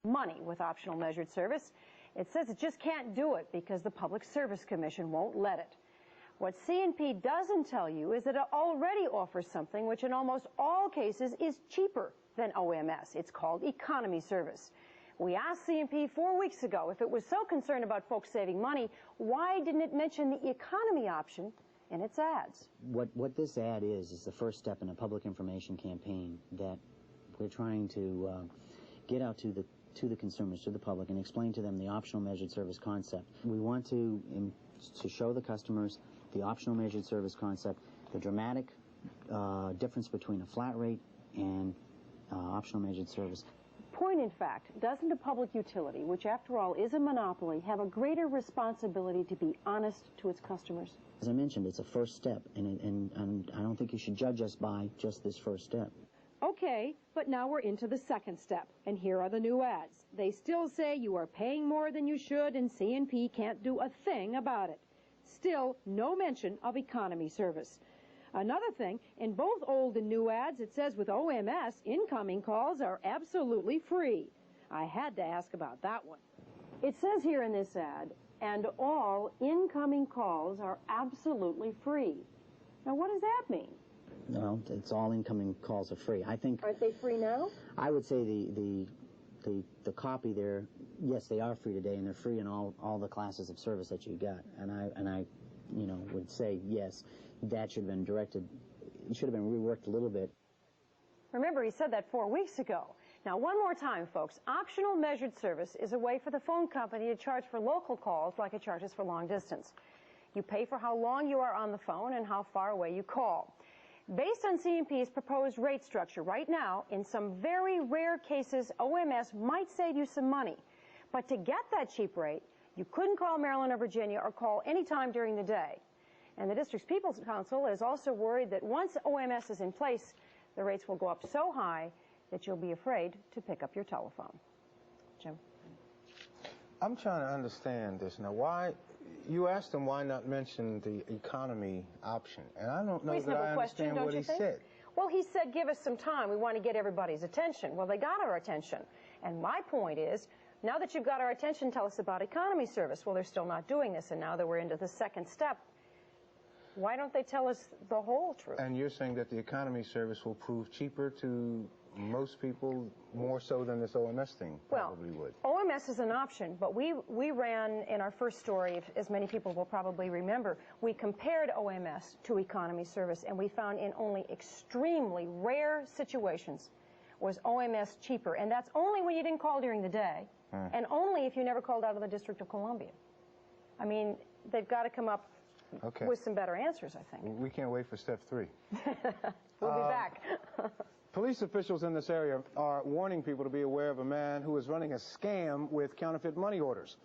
money with optional measured service. It says it just can't do it because the Public Service Commission won't let it. What C&P doesn't tell you is that it already offers something which in almost all cases is cheaper than OMS. It's called economy service. We asked C&P 4 weeks ago if it was so concerned about folks saving money, why didn't it mention the economy option in its ads? What this ad is the first step in a public information campaign that we're trying to get out to the consumers, to the public, and explain to them the optional measured service concept. We want to show the customers the optional measured service concept, the dramatic difference between a flat rate and optional measured service. Point in fact, doesn't a public utility, which after all is a monopoly, have a greater responsibility to be honest to its customers? As I mentioned, it's a first step, and I don't think you should judge us by just this first step. Okay, but now we're into the second step, and here are the new ads. They still say you are paying more than you should, and C&P can't do a thing about it. Still, no mention of economy service. Another thing, in both old and new ads, it says with OMS, incoming calls are absolutely free. I had to ask about that one. It says here in this ad, and all incoming calls are absolutely free. Now, what does that mean? Well, it's all incoming calls are free. I think. Aren't they free now? I would say the copy there, yes, they are free today, and they're free in all the classes of service that you got. And I would say yes, that should have been directed. It should have been reworked a little bit. Remember, he said that 4 weeks ago. Now, one more time, folks. Optional measured service is a way for the phone company to charge for local calls like it charges for long distance. You pay for how long you are on the phone and how far away you call. Based on C&P's proposed rate structure right now, in some very rare cases, OMS might save you some money. But to get that cheap rate, you couldn't call Maryland or Virginia or call any time during the day. And the district's People's Council is also worried that once OMS is in place, the rates will go up so high that you'll be afraid to pick up your telephone. Jim? I'm trying to understand this. Now, why, you asked him why not mention the economy option, and I don't know that I understand what he said. Well, he said, give us some time. We want to get everybody's attention. Well, they got our attention. And my point is, now that you've got our attention, tell us about economy service. Well, they're still not doing this, and now that we're into the second step, why don't they tell us the whole truth? And you're saying that the economy service will prove cheaper to most people, more so than this OMS thing probably would. OMS is an option, but we ran in our first story, as many people will probably remember, we compared OMS to economy service, and we found in only extremely rare situations was OMS cheaper, and that's only when you didn't call during the day, and only if you never called out of the District of Columbia. I mean, they've got to come up with some better answers, I think. We can't wait for step 3. We'll be back. Police officials in this area are warning people to be aware of a man who is running a scam with counterfeit money orders.